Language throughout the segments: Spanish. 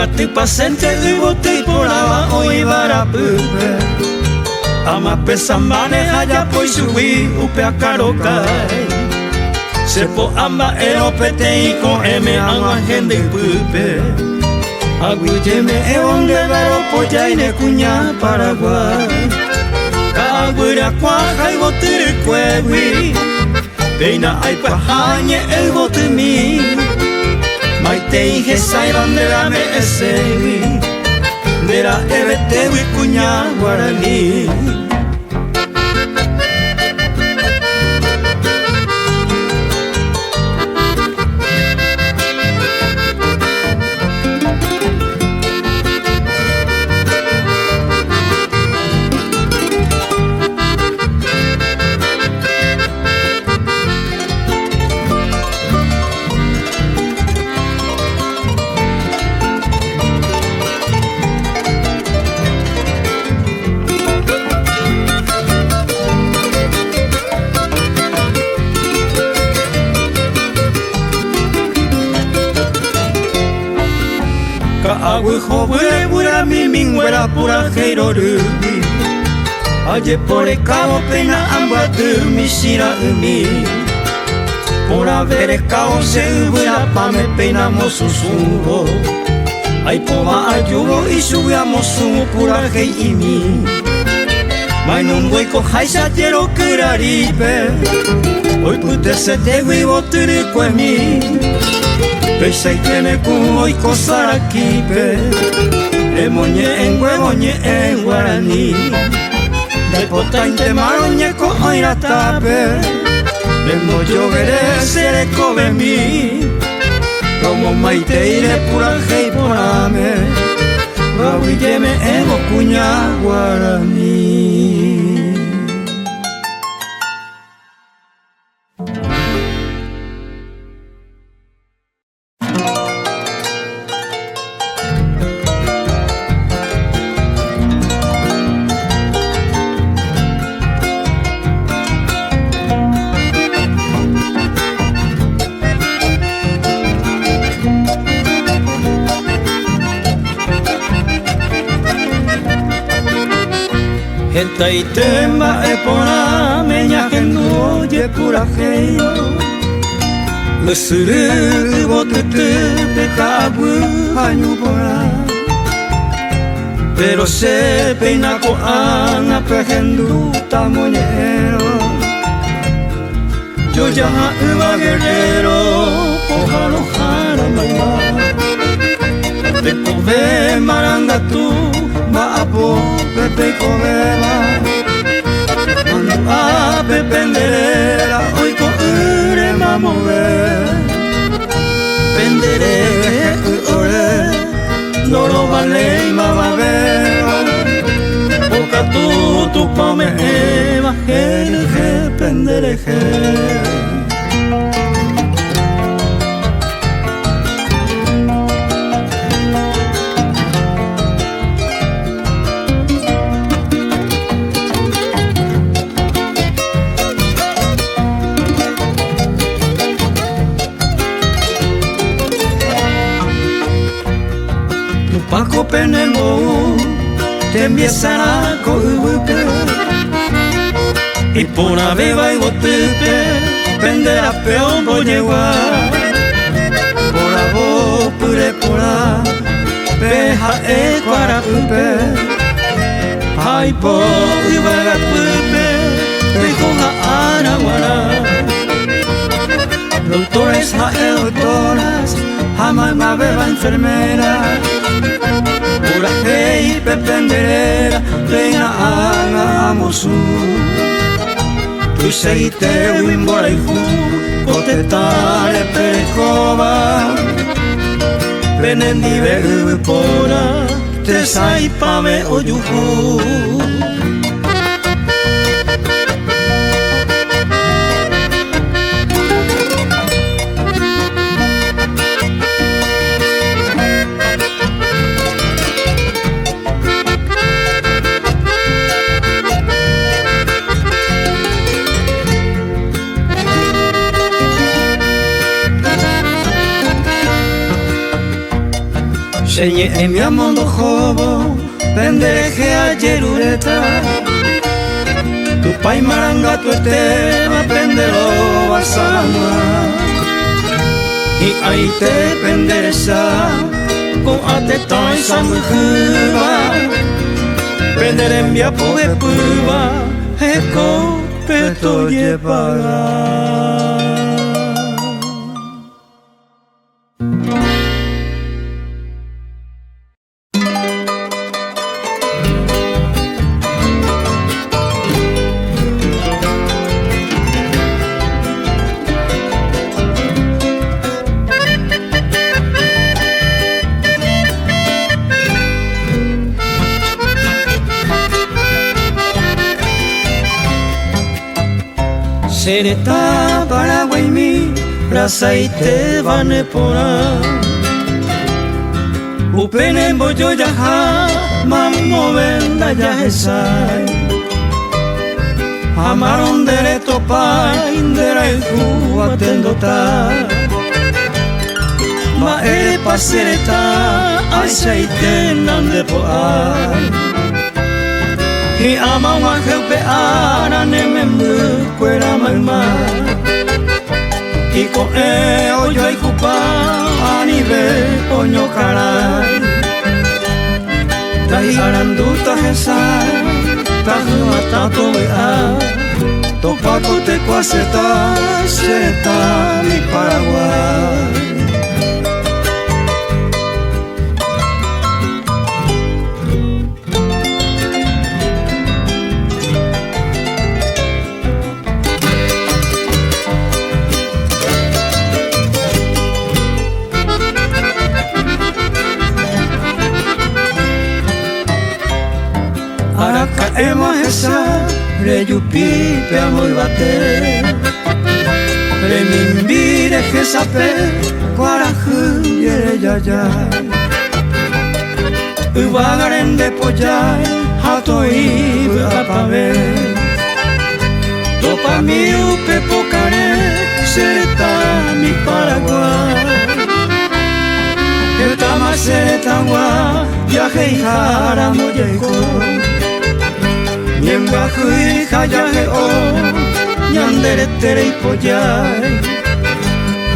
tu pasente y bote por la hoy para pupe. Ama pesa maneja ya pues subí upe a carokai. Se po amba eropete y con M ama gente pupe. Agüyeme e onde vero polla y ne cuña Paraguay. Caguira cuaja y bote cuegui. Peina ay pajañe el bote mi. Maite ije saiban de la me esewi. De la ebete wi cuña guaraní. Agui jobure bura mi mingüera pura heirorubi. Aye por el cabo pena ambatu mi shira umi. Por haber el cabo se ubura pa me pena mosusuro. Ay poma ayubo y subíamos su pura hei imi. Mainun hueco jaisa quiero curaribe. Hoy pute se te vivo turi mi. Pesa y tiene cubo y cosar aquí, pe. Moñe en huevoñe en guaraní. Dai potente maroñe con oira tape. Le moyo veré seré come mi. Como maite iré pura hei porame. Guaguilleme ego cuña guaraní. Esta y tema es pora meña que no oye pura heio. Le suru botete te cabu año pora. Pero se peina con ana pejendu tamoñero. Yo ya iba guerrero pojaro jara mamá. Te pove maranga tú. Maapo pepe covela Manu a pependerera Hoy con ure mamove Pendere ure Loro vale y mamavera Boca tu pome eva Gene pendere Paco penemo te empiezan a coger y por una beba y botepe pende la peón boñegua por la voz pure por la peja e cuarapupe ay po y vaga pupe pejo a anaguara doctores a doctoras jamás más beba enfermera pura hei pependerera reina ana amosu tu seguite wimbora y hu cotetare perekova penendi vegu pora te sai pame oyuhu Senye emi amondo jobo pendereje ayerureta tu pai maranga tu etema pendero basalama I ai te penderesa con ateta y samujuba penderembia poe puba eko peto llevará. Sereta Paraguay mi brasa y te van a poner upene boyo yaha mammo venda ya esai amaron dere topa indera el ju atendota ma ere pasereta aisaite nande poa I ama wa helpe ana nemembu kwera malma I ko e oyo ai kupa anibe oño karai Tai aranduta hesa tahu atato a topako te kwaseta seta mi Paraguay Hemos esa reyupi pe amor bate Remimbire que sape Guarajú yere yaya Ubagaren de pollay Hato ibu apabe Topa mi upe pocare Sereta mi Paraguay El tama sereta gua Viaje y jara moyeco Nyemba hui hayahe o Nyandere tere ipoyay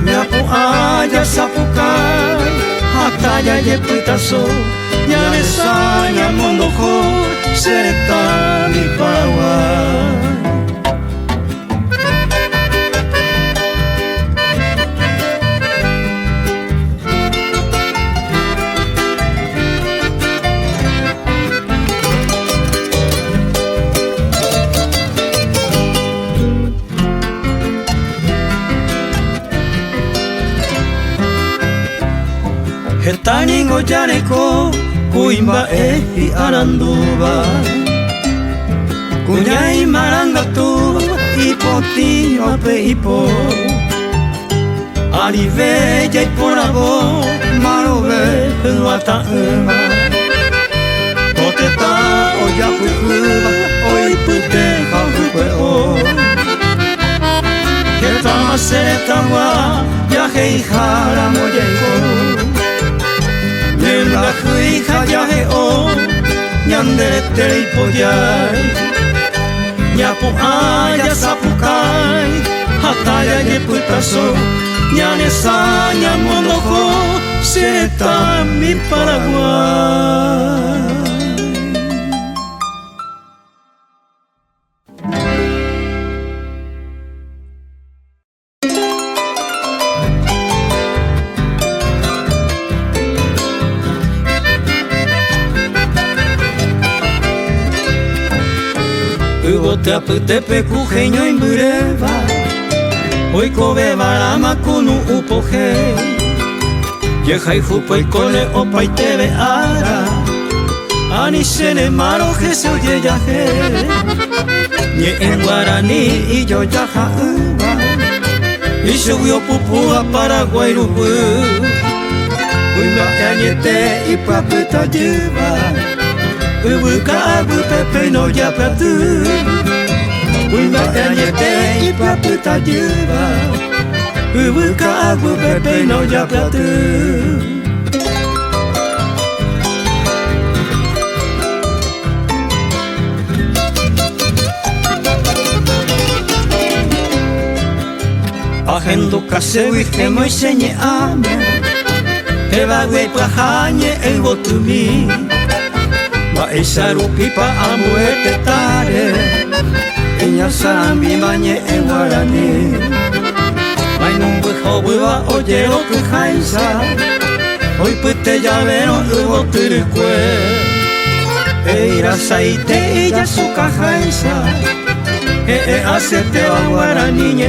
Nyapu aya sapukai Hataya ye pitaso Nyanesa nyamondo ho Sereta mi Paraguay Taningo yareko kuimba I aranduba Kuñay maranga tu ipoti ape ipo Arive yay porabo marobe huata uma Poteta oya pukuba oi pute hahue o Ketama seretawa yahe ihara moyeiko Nyemba hui hayahe o Nyandere tere ipoyay Nyapu aya sapukai Hataya ye putaso Nyanesa nyamondo ho Sereta mi Paraguay Tepe kujeño imbureva Hoy kobe barama kunu upoje Yehai hupo ikole opa itebe ara Ani sene maro jese oye yaje Nye en guarani y yo yaja uba Y se huyo pupua Paraguay rupu Uima añete y paputa lleva Ubuka abu pepe no ya platu Uima añete y paputa lleva Ubuka abu pepe no ya platu Agendo kasegui hemoi senye ame Evague plahanye el botumi Ma esarupi pa amuete tare Inya sambi manye el guarani Mai numbu hobuwa oyero kuhaisa Hoy pute llavero ubo turikue Eira saite ella su cajaisa Hacete wa guaraniñe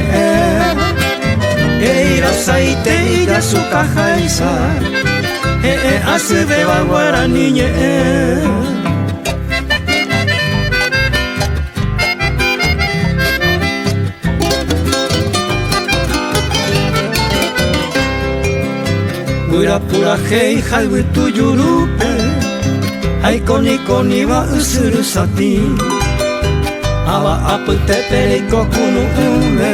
Eira saite ella su cajaisa Hacete wa guaraniñe Pura pura hei halwi tu yurupe Hai koni koni wa usuru sati Awa apu te pereiko kunu ume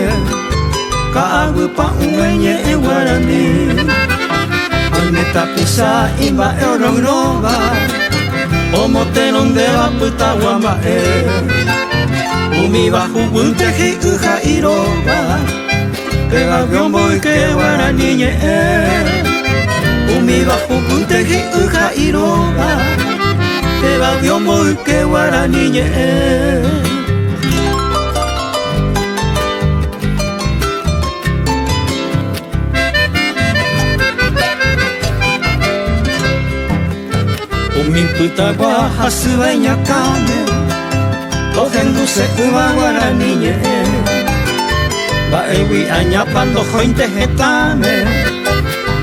Ka agu pa uenye e guarani Almeta pisa iba e rongrova Omo te nonde wa puta wama e Umi wa hubunte hi uha iroba Pega gyombo ike guarani nye e Umi wa hubunte hi uha iroba Pega gyombo ike guarani nye e Min puta wa hasuwa nyakame Lohengu se uwa guarani nye Ba ewi anyapando jointe hetame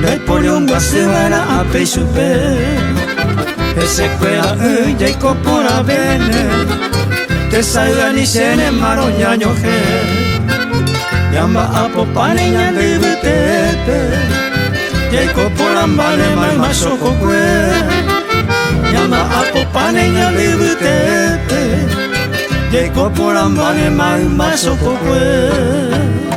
Noi poliunga suera ape supe Ese kwea uye kopora bene Te saiga ni sene maro nyanyo he Yamba apo pane nyandu butete Ye kopora mbane mai masoko kwe Yama apo pane nya libutete Yeko porambane mai masoko kwe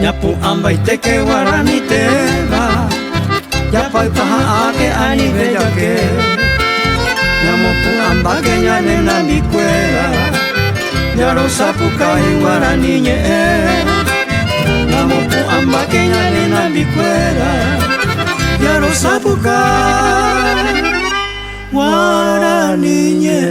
Nyapu ambai teke guarani te va Yapai paha ake ani bella que Nyamopu ambage nyane na mikwela Nyaro sapuka guarani nye Nyamopu ambage nyane na mikwela Nyaro sapuka guarani nye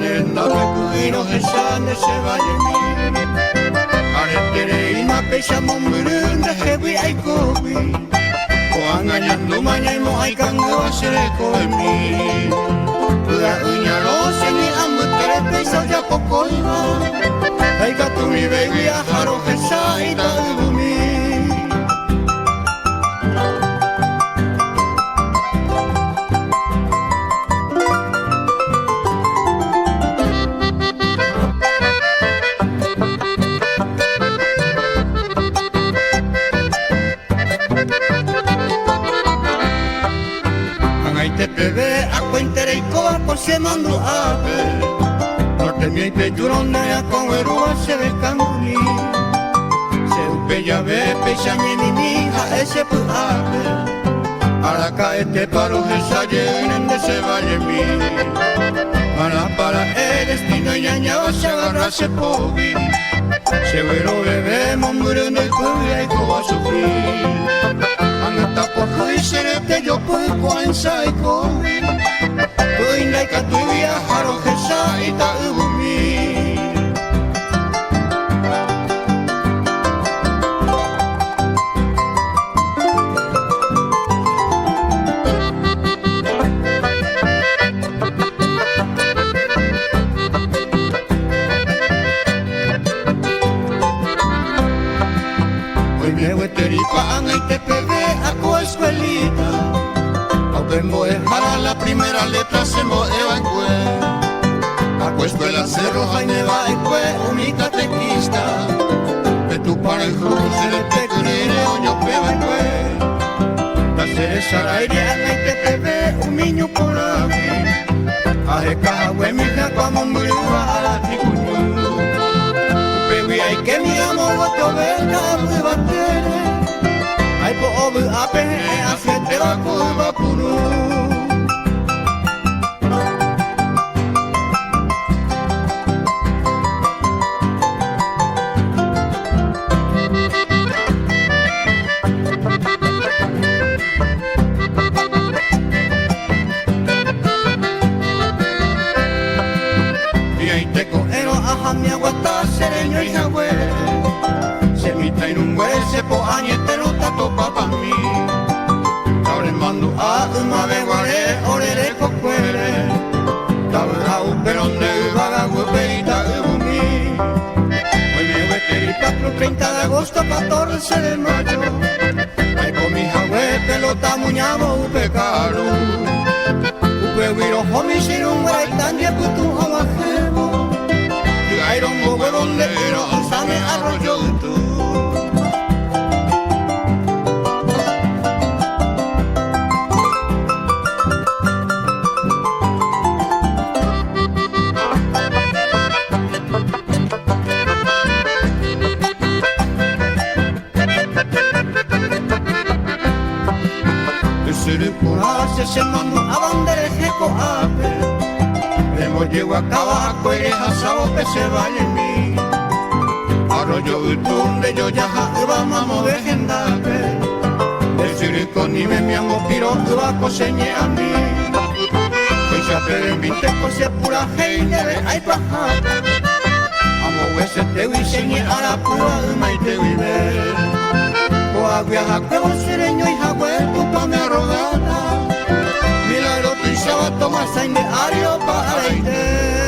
nenda pekuino hesane se vayemi aretere ima pesha momurunda hebi aikobi koanganyandu manyai mo aikangu asere koemi pura unyaro seni amutere pesha japokoiwa aikatumi bebi aharo hesa ita ubumi se mandu ape norte mi pe turonda ya con erua se ve canguni se upe ya ve pe shami ni ha ese pu ape ara ka este paro esa llenen de se vaya mi para el destino ya ya se agarra se pobi se vero bebé mongure en el pueblo y co a sufrir anda por hoy seré que yo puedo cuanza y comi Inai katuia haro hesa ita ubumi Hoy me hueteripa angai te pegue a tu escuelita Vengo para la primera letra se moeva en cue Acuesto el acero jaime va en cue Única tequista De tu para el cruz se le pecorere Oño peba en cue La cereza la iria me te pebe Un niño por aquí Aje caja hue mi jaco a mombrua a la ticuñu Pewi hay que mi amor Voto verga de batere Ay po obu ape Asiete va curva puru mi aguanta sereño y jagüe Se mita en un güey se po añete no tato pa mí Ahora mando a uma beguare orere cocuere Tabla un perón de vaga huepeita ubumi Hoy me hueterita pro 30 de agosto 14 de mayo Ay con mi jagüe pelota muñamo upe caro Upe guiro homi sin un güey tan de putu homajebo Iron Bobo donde era Osame arroyo tú Suru por se mando a bandere jeco ape Hemos llego a Cabaco y asado que se vaya en mí Arroyo donde yo ya vamos a mover gendape Decir con ni me amo piro va a coseñe a mí Pues ya te invité cose pura gente hay pajar Amo ese te diseñe a la pura y te vive Coaguia que vos sereño y jagüe tu pa me arrogada Milagro tu sabato más en de ario para irte